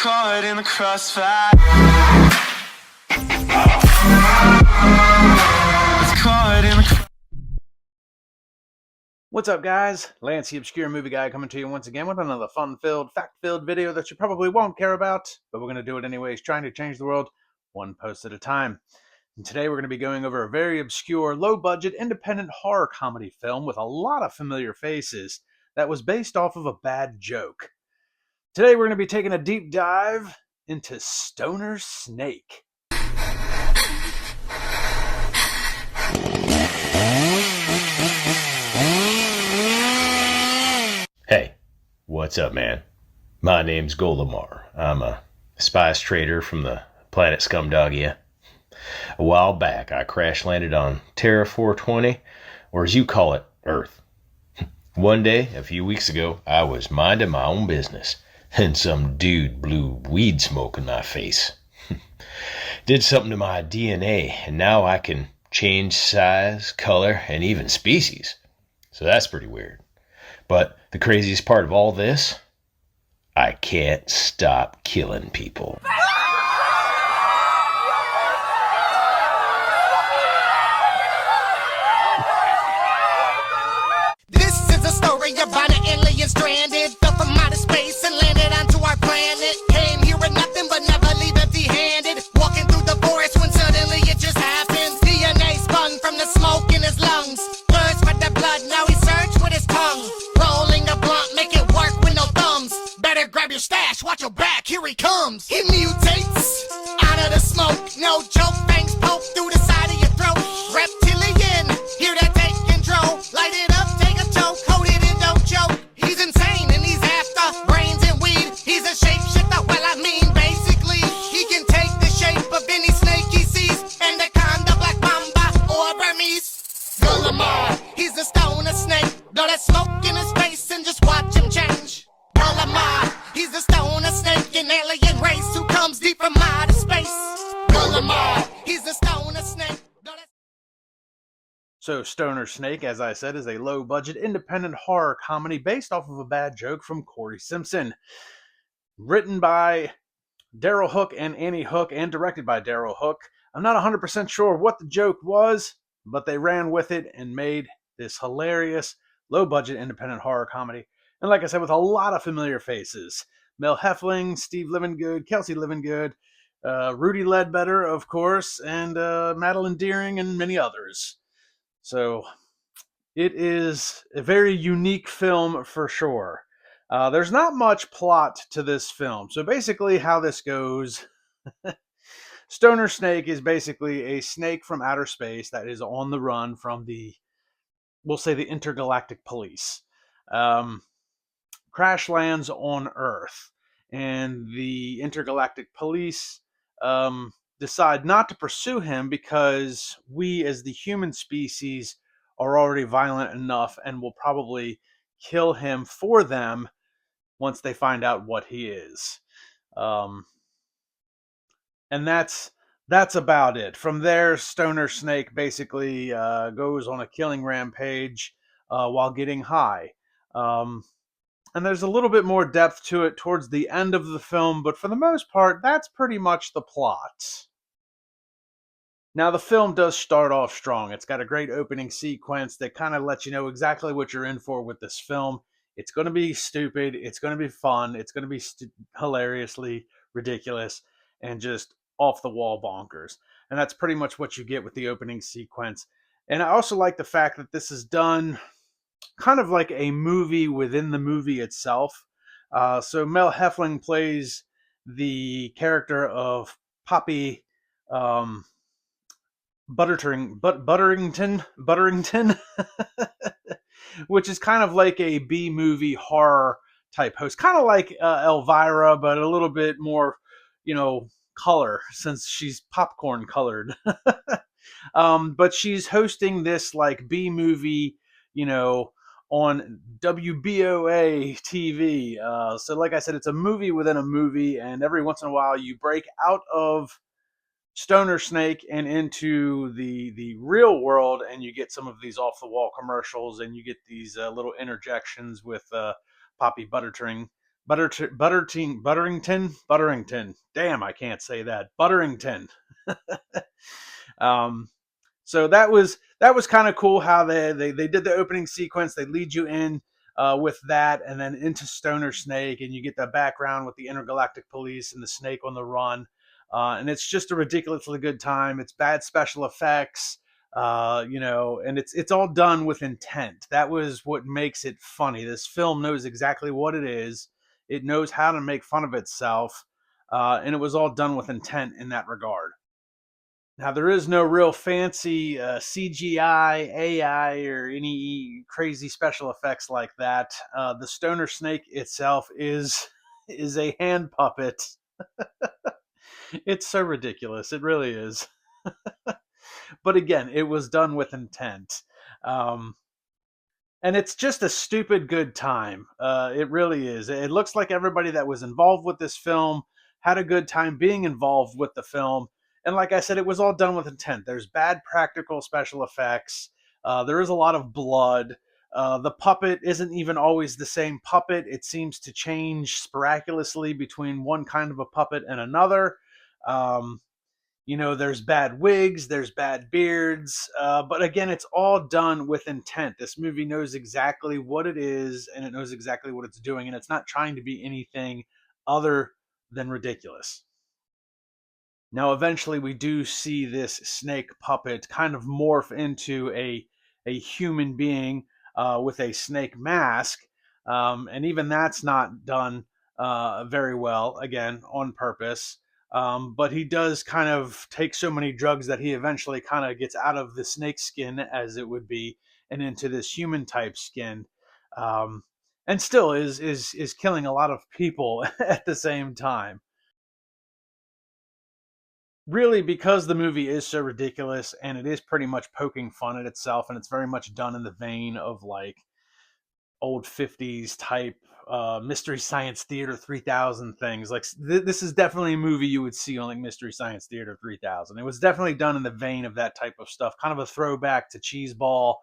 caught in the crossfire. What's up, guys? Lance, the Obscure Movie Guy, coming to you once again with another fun-filled, fact-filled video that you probably won't care about, but we're going to do it anyways, trying to change the world one post at a time. And today we're going to be going over a very obscure, low-budget, independent horror comedy film with a lot of familiar faces that was based off of a bad joke. Today we're going to be taking a deep dive into Stoner Snake. Hey, what's up, man? My name's Golimar. I'm a spice trader from the planet Scumdogia. A while back, I crash landed on Terra 420, or as you call it, Earth. One day, a few weeks ago, I was minding my own business, and some dude blew weed smoke in my face. Did something to my DNA, and now I can change size, color, and even species. So that's pretty weird. But the craziest part of all this, I can't stop killing people. This is a story about an alien stranded, fell from outer space and landed onto our planet. Came here with nothing but never leave empty-handed. Walking through the forest when suddenly it just happens. DNA spun from the smoke in his lungs. Thirst for the blood, now he searched with his tongue. Rolling a blunt, make it work with no thumbs. Better grab your stash, watch your back, here he comes. He mutates out of the smoke. No joke, fangs poke through the side of your throat. Reptilian, here to take control. Light it up, take a choke, hold it and don't choke. He's insane and he's after brains and weed. He's a shapeshifter, well I mean basically. He can take the shape of any snake he sees. Anaconda, black mamba, or Burmese. Golimar, he's a stoner snake. Blow that smoke in his face and just watch him change. Golimar, he's a stoner snake, an alien race who comes deep from outer space. Golimar, he's a stoner snake. So Stoner Snake, as I said, is a low-budget, independent horror comedy based off of a bad joke from Corey Simpson. Written by Daryl Hook and Annie Hook, and directed by Daryl Hook. I'm not 100% sure what the joke was, but they ran with it and made this hilarious, low-budget, independent horror comedy. And like I said, with a lot of familiar faces. Mel Heffling, Steve Livengood, Kelsey Livengood, Rudy Ledbetter, of course, and Madeline Deering, and many others. So it is a very unique film for sure. There's not much plot to this film. So basically how this goes, Stoner Snake is basically a snake from outer space that is on the run from we'll say the intergalactic police. Crash lands on Earth, and the intergalactic police decide not to pursue him because we as the human species are already violent enough and will probably kill him for them once they find out what he is. And that's about it. From there, Stoner Snake basically goes on a killing rampage while getting high. And there's a little bit more depth to it towards the end of the film, but for the most part, that's pretty much the plot. Now, the film does start off strong. It's got a great opening sequence that kind of lets you know exactly what you're in for with this film. It's going to be stupid. It's going to be fun. It's going to be hilariously ridiculous and just off-the-wall bonkers. And that's pretty much what you get with the opening sequence. And I also like the fact that this is done kind of like a movie within the movie itself. So Mel Heffling plays the character of Poppy Butterington, which is kind of like a B-movie horror type host, kind of like Elvira, but a little bit more, color, since she's popcorn colored. But she's hosting this like B-movie, on WBOA TV. So like I said, it's a movie within a movie, and every once in a while you break out of Stoner Snake and into the real world, and you get some of these off the wall commercials, and you get these little interjections with Poppy Butterington. Damn, I can't say that. Butterington. um, so that was kind of cool how they did the opening sequence. They lead you in with that, and then into Stoner Snake, and you get the background with the intergalactic police and the snake on the run. And it's just a ridiculously good time. It's bad special effects, and it's all done with intent. That was what makes it funny. This film knows exactly what it is. It knows how to make fun of itself, and it was all done with intent in that regard. Now, there is no real fancy CGI, AI, or any crazy special effects like that. The Stoner Snake itself is a hand puppet. It's so ridiculous. It really is. But again, it was done with intent. Um, and it's just a stupid good time. It really is. It looks like everybody that was involved with this film had a good time being involved with the film. And like I said, it was all done with intent. There's bad practical special effects. There is a lot of blood. The puppet isn't even always the same puppet. It seems to change miraculously between one kind of a puppet and another. Um, there's bad wigs, there's bad beards, but again, it's all done with intent. This movie knows exactly what it is, and it knows exactly what it's doing, and it's not trying to be anything other than ridiculous. Now, eventually, we do see this snake puppet kind of morph into a human being with a snake mask, and even that's not done very well, again, on purpose. But he does kind of take so many drugs that he eventually kind of gets out of the snake skin, as it would be, and into this human type skin, um, and still is killing a lot of people at the same time. Really, because the movie is so ridiculous and it is pretty much poking fun at itself, and it's very much done in the vein of like old 50s type Mystery Science Theater 3000 things. Like this is definitely a movie you would see on like Mystery Science Theater 3000. It was definitely done in the vein of that type of stuff, kind of a throwback to Cheeseball,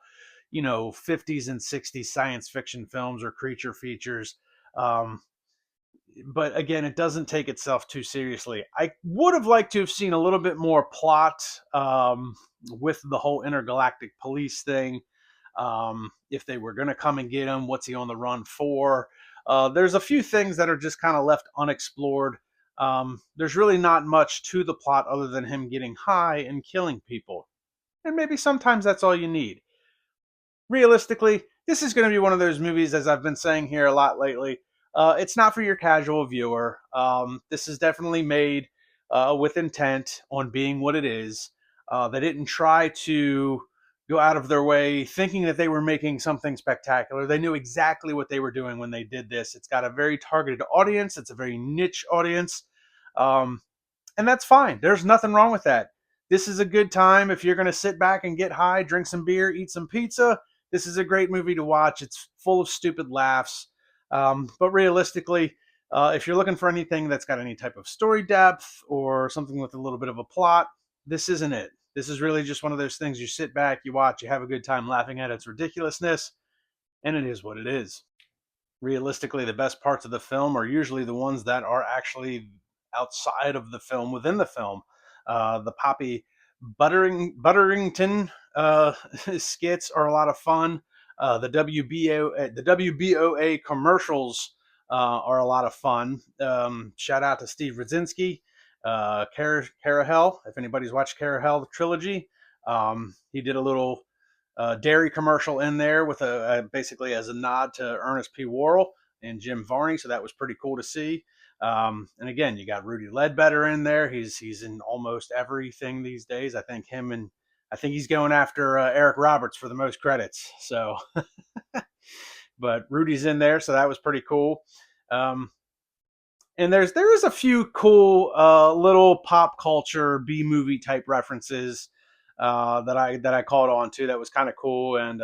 50s and 60s science fiction films or creature features. Um, but again, it doesn't take itself too seriously. I would have liked to have seen a little bit more plot with the whole intergalactic police thing. If they were going to come and get him, what's he on the run for? There's a few things that are just kind of left unexplored. There's really not much to the plot other than him getting high and killing people. And maybe sometimes that's all you need. Realistically, this is going to be one of those movies, as I've been saying here a lot lately. It's not for your casual viewer. This is definitely made with intent on being what it is. They didn't try to go out of their way thinking that they were making something spectacular. They knew exactly what they were doing when they did this. It's got a very targeted audience. It's a very niche audience. Um, and that's fine. There's nothing wrong with that. This is a good time if you're going to sit back and get high, drink some beer, eat some pizza. This is a great movie to watch. It's full of stupid laughs. But realistically, if you're looking for anything that's got any type of story depth or something with a little bit of a plot, this isn't it. This is really just one of those things you sit back, you watch, you have a good time laughing at its ridiculousness, and it is what it is. Realistically, the best parts of the film are usually the ones that are actually outside of the film, within the film. The Poppy Butterington skits are a lot of fun. The WBOA commercials are a lot of fun. Shout out to Steve Radzinski, Carahel. If anybody's watched Carahel, the trilogy, he did a little dairy commercial in there with basically as a nod to Ernest P. Worrell and Jim Varney. So that was pretty cool to see. And again, you got Rudy Ledbetter in there. He's in almost everything these days. I think he's going after Eric Roberts for the most credits. So, but Rudy's in there, so that was pretty cool. And there is a few cool little pop culture B movie type references that I caught on to. That was kind of cool. And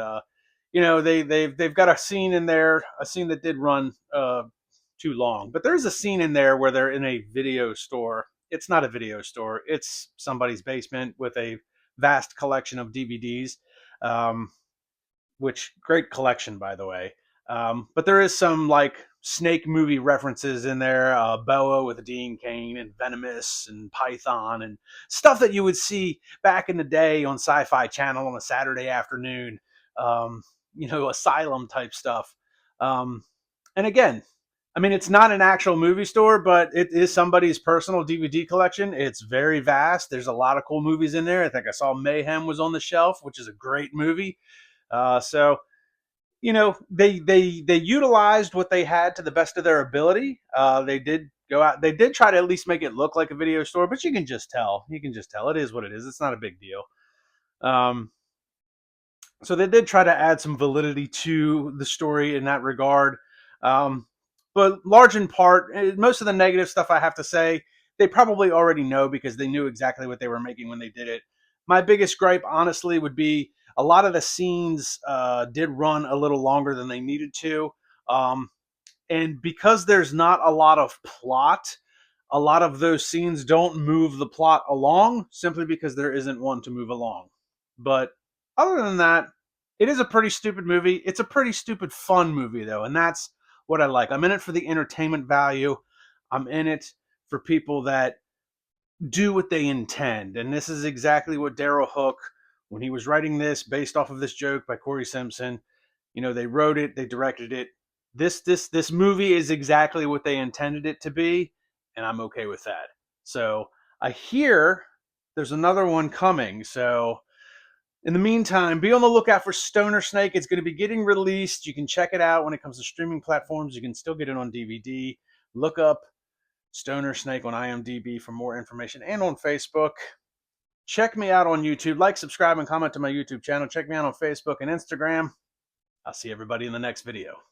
they've got a scene in there, a scene that did run too long, but there's a scene in there where they're in a video store. It's not a video store. It's somebody's basement with a vast collection of DVDs, which great collection, by the way. But there is some like snake movie references in there, Boa with Dean Cain and Venomous and Python and stuff that you would see back in the day on Sci-Fi Channel on a Saturday afternoon. Asylum type stuff. And again, I mean, it's not an actual movie store, but it is somebody's personal DVD collection. It's very vast. There's a lot of cool movies in there. I think I saw Mayhem was on the shelf, which is a great movie. So they utilized what they had to the best of their ability. They did go out. They did try to at least make it look like a video store, but you can just tell. You can just tell it is what it is. It's not a big deal. So they did try to add some validity to the story in that regard. But large in part, most of the negative stuff I have to say, they probably already know because they knew exactly what they were making when they did it. My biggest gripe, honestly, would be a lot of the scenes did run a little longer than they needed to. And because there's not a lot of plot, a lot of those scenes don't move the plot along simply because there isn't one to move along. But other than that, it is a pretty stupid movie. It's a pretty stupid fun movie, though, and that's what I like. I'm in it for the entertainment value. I'm in it for people that do what they intend. And this is exactly what Daryl Hook, when he was writing this based off of this joke by Corey Simpson, they wrote it, they directed it. This movie is exactly what they intended it to be, and I'm okay with that. So I hear there's another one coming. So in the meantime, be on the lookout for Stoner Snake. It's going to be getting released. You can check it out when it comes to streaming platforms. You can still get it on DVD. Look up Stoner Snake on IMDb for more information and on Facebook. Check me out on YouTube. Like, subscribe, and comment to my YouTube channel. Check me out on Facebook and Instagram. I'll see everybody in the next video.